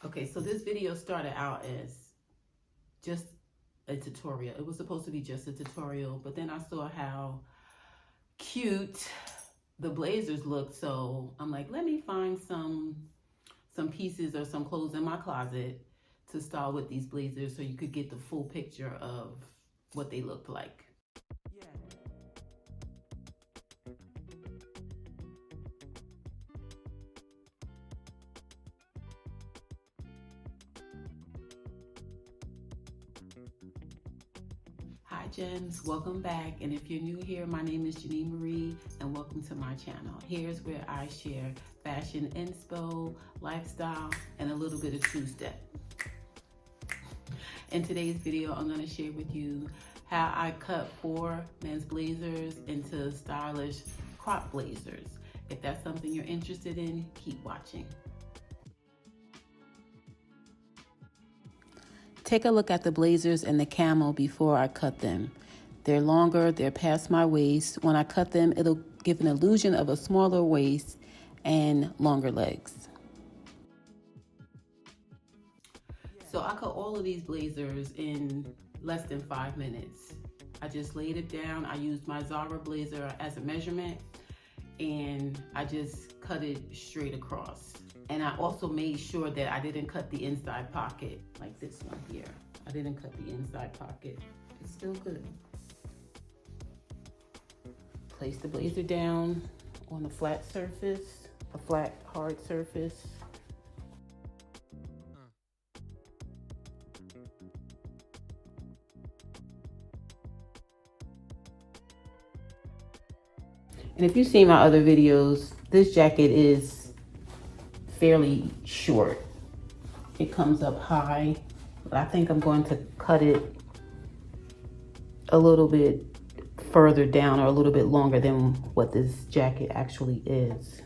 Okay, so this video started out as just a tutorial. It was supposed to be just a tutorial, but then I saw how cute the blazers looked, so I'm like, let me find some pieces or some clothes in my closet to style with these blazers so you could get the full picture of what they looked like. Hi Gems, welcome back. And if you're new here, my name is Jeanine Marie and welcome to my channel. Here's where I share fashion inspo, lifestyle, and a little bit of two-step. In today's video, I'm going to share with you how I cut 4 men's blazers into stylish crop blazers. If that's something you're interested in, keep watching. Take a look at the blazers and the camo before I cut them. They're longer, they're past my waist. When I cut them, it'll give an illusion of a smaller waist and longer legs. So I cut all of these blazers in less than 5 minutes. I just laid it down. I used my Zara blazer as a measurement and I just cut it straight across. And I also made sure that I didn't cut the inside pocket like this one here. I didn't cut the inside pocket. It's still good. Place the blazer down on a flat surface, a flat, hard surface. And if you've seen my other videos, this jacket is fairly short. It comes up high, but I think I'm going to cut it a little bit further down or a little bit longer than what this jacket actually is.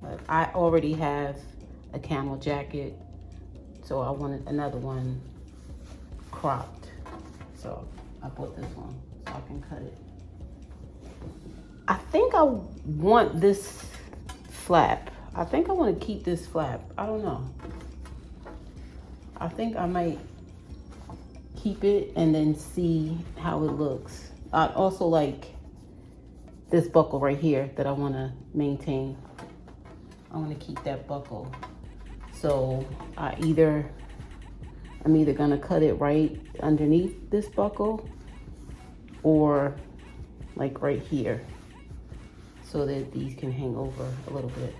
But I already have a camel jacket, so I wanted another one cropped. So I bought this one so I can cut it. I think I want this flap. I think I want to keep this flap. I don't know. I think I might keep it and then see how it looks. I also like this buckle right here that I want to maintain. I want to keep that buckle. So I'm either going to cut it right underneath this buckle or like right here so that these can hang over a little bit.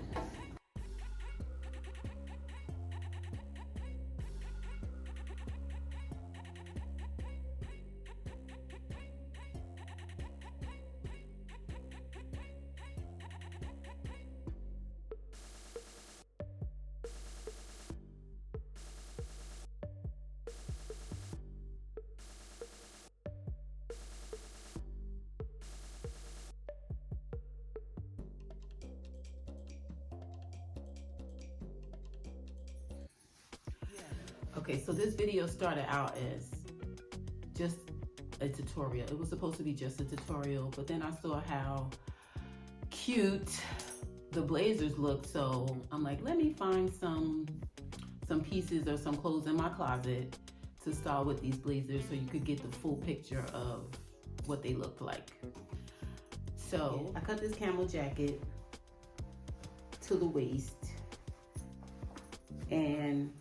Okay, so this video started out as just a tutorial. It was supposed to be just a tutorial, but then I saw how cute the blazers looked, so I'm like, let me find some pieces or some clothes in my closet to style with these blazers so you could get the full picture of what they looked like. So I cut this camel jacket to the waist and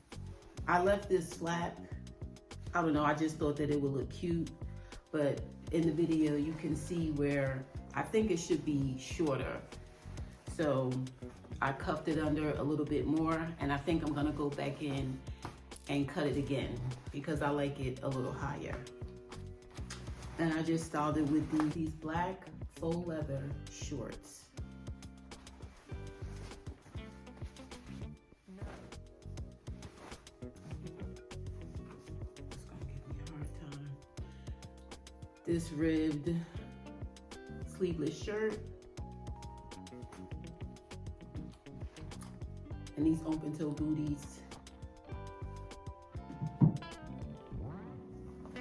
I left this flap. I don't know, I just thought that it would look cute, but in the video you can see where I think it should be shorter. So I cuffed it under a little bit more, and I think I'm gonna go back in and cut it again because I like it a little higher. And I just styled it with these black faux leather shorts. It's gonna give me a hard time. This ribbed sleeveless shirt. And these open toe booties.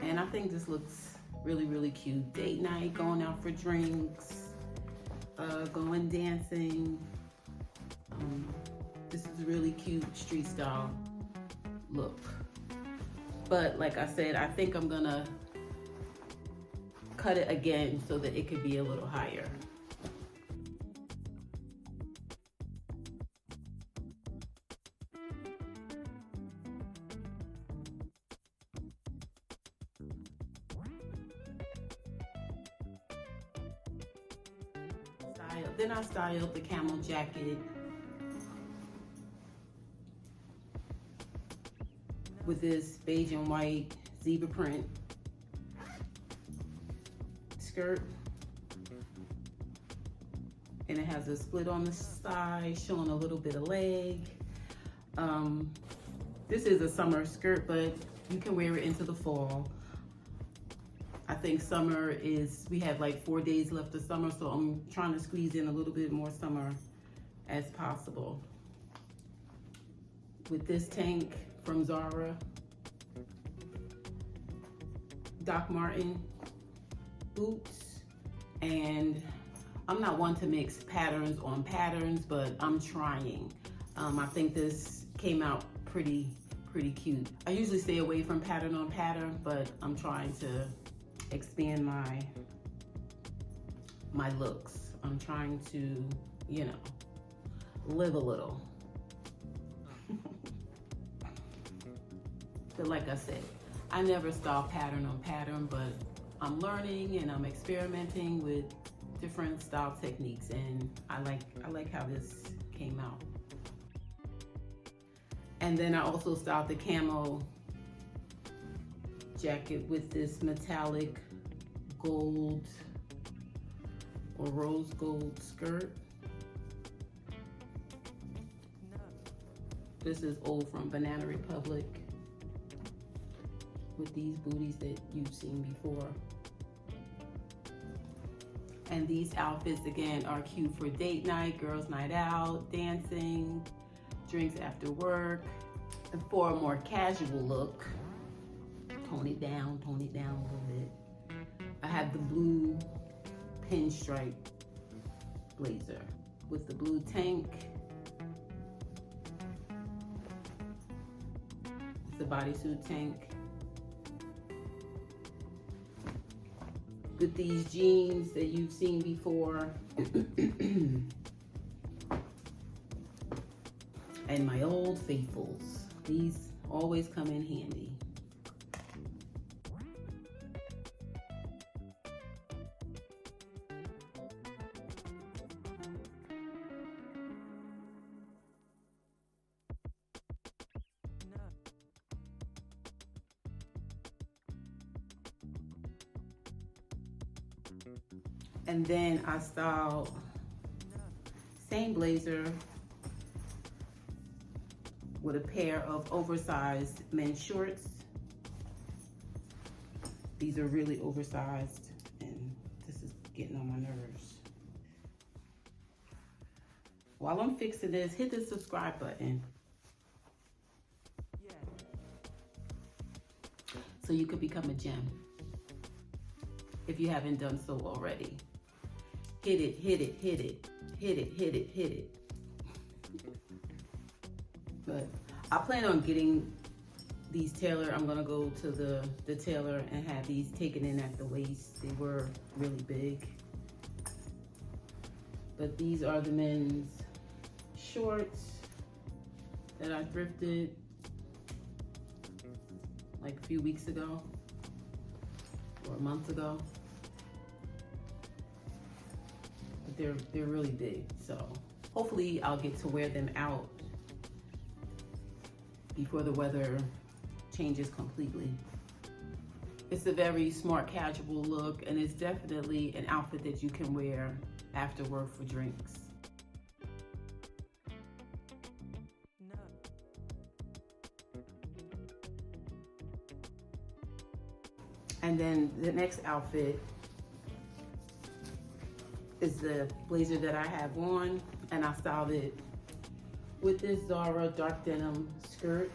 And I think this looks really, really cute. Date night, going out for drinks, going dancing. This is really cute street style look. But like I said, I think I'm gonna cut it again so that it could be a little higher. Then I styled the camel jacket with this beige and white zebra print skirt. And it has a split on the side, showing a little bit of leg. This is a summer skirt, but you can wear it into the fall. I think summer is, we have like 4 days left of summer, so I'm trying to squeeze in a little bit more summer as possible. With this tank from Zara, Doc Martin boots, and I'm not one to mix patterns on patterns, but I'm trying. I think this came out pretty cute. I usually stay away from pattern on pattern, but I'm trying to expand my looks. I'm trying to, you know, live a little. But like I said, I never style pattern on pattern, but I'm learning and I'm experimenting with different style techniques, and I like how this came out. And then I also styled the camo jacket with this metallic gold or rose gold skirt. This is old from Banana Republic with these booties that you've seen before. And these outfits again are cute for date night, girls night out, dancing, drinks after work. And for a more casual look, tone it down a little bit, I have the blue pinstripe blazer with the blue tank. It's a bodysuit tank. With these jeans that you've seen before. And my old faithfuls. These always come in handy. And then I styled same blazer with a pair of oversized men's shorts. These are really oversized, and this is getting on my nerves. While I'm fixing this, hit the subscribe button so you could become a gem if you haven't done so already. Hit it, hit it, hit it, hit it, hit it, hit it. But I plan on getting these tailored. I'm gonna go to the tailor and have these taken in at the waist. They were really big. But these are the men's shorts that I thrifted like a few weeks ago or a month ago. But they're really big, so hopefully I'll get to wear them out before the weather changes completely. It's a very smart casual look, and it's definitely an outfit that you can wear after work for drinks. And then the next outfit is the blazer that I have on, and I styled it with this Zara dark denim skirt.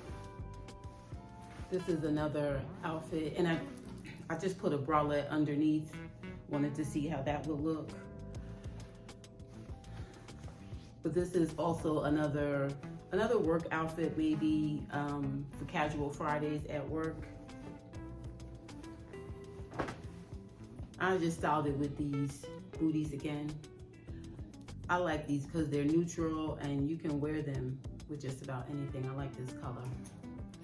This is another outfit, and I just put a bralette underneath. Wanted to see how that would look. But this is also another work outfit, maybe for casual Fridays at work. I just styled it with these booties again. I like these because they're neutral and you can wear them with just about anything. I like this color,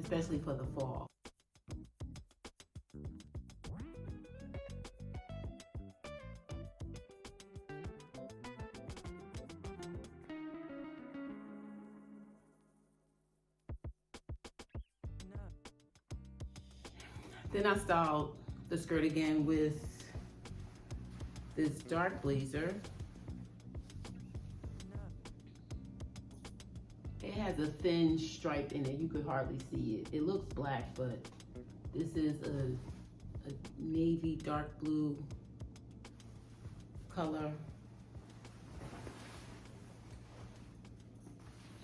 especially for the fall. Then I styled the skirt again with this dark blazer. It has a thin stripe in it. You could hardly see it. It looks black, but this is a navy dark blue color.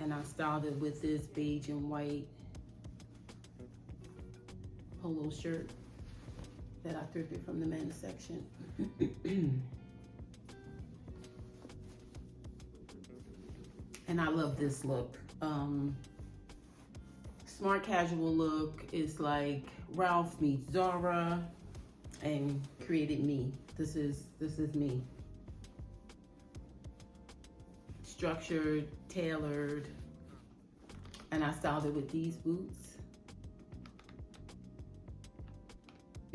And I styled it with this beige and white polo shirt that I thrifted from the men's section. And I love this look. Smart casual look. Is like Ralph meets Zara and created me. This is me. Structured, tailored, and I styled it with these boots.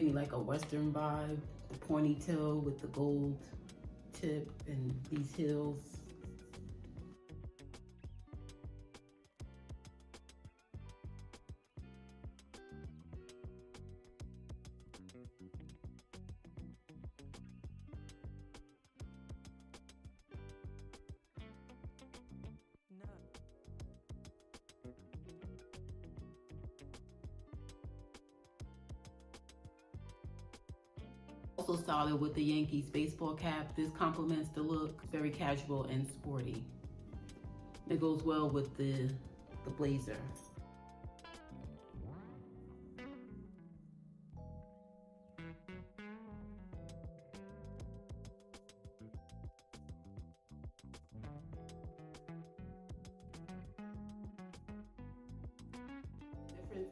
Like a Western vibe, the ponytail with the gold tip and these heels. Also styled it with the Yankees baseball cap. This complements the look, very casual and sporty. It goes well with the blazer.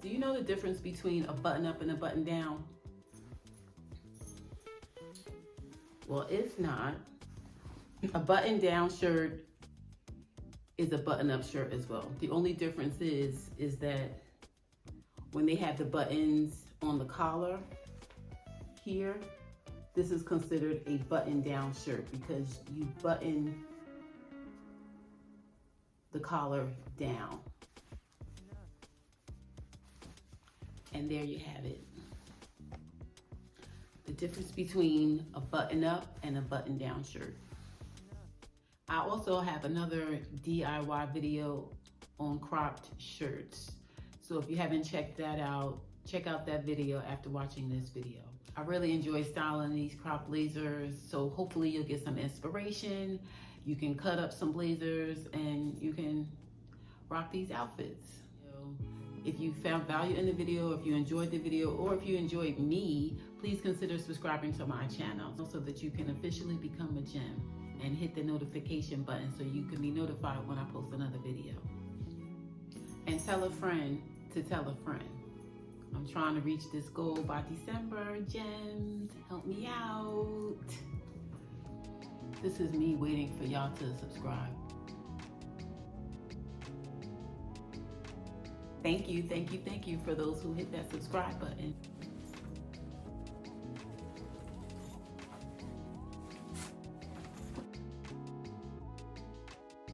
Do you know the difference between a button up and a button down? Well, if not, a button down shirt is a button up shirt as well. The only difference is that when they have the buttons on the collar here, this is considered a button down shirt because you button the collar down. And there you have it. The difference between a button up and a button down shirt. I also have another DIY video on cropped shirts. So if you haven't checked that out, check out that video after watching this video. I really enjoy styling these crop blazers, so hopefully you'll get some inspiration. You can cut up some blazers and you can rock these outfits. If you found value in the video, if you enjoyed the video, or if you enjoyed me, please consider subscribing to my channel so that you can officially become a gem, and hit the notification button so you can be notified when I post another video. And tell a friend to tell a friend. I'm trying to reach this goal by December. Gems, help me out. This is me waiting for y'all to subscribe. Thank you for those who hit that subscribe button.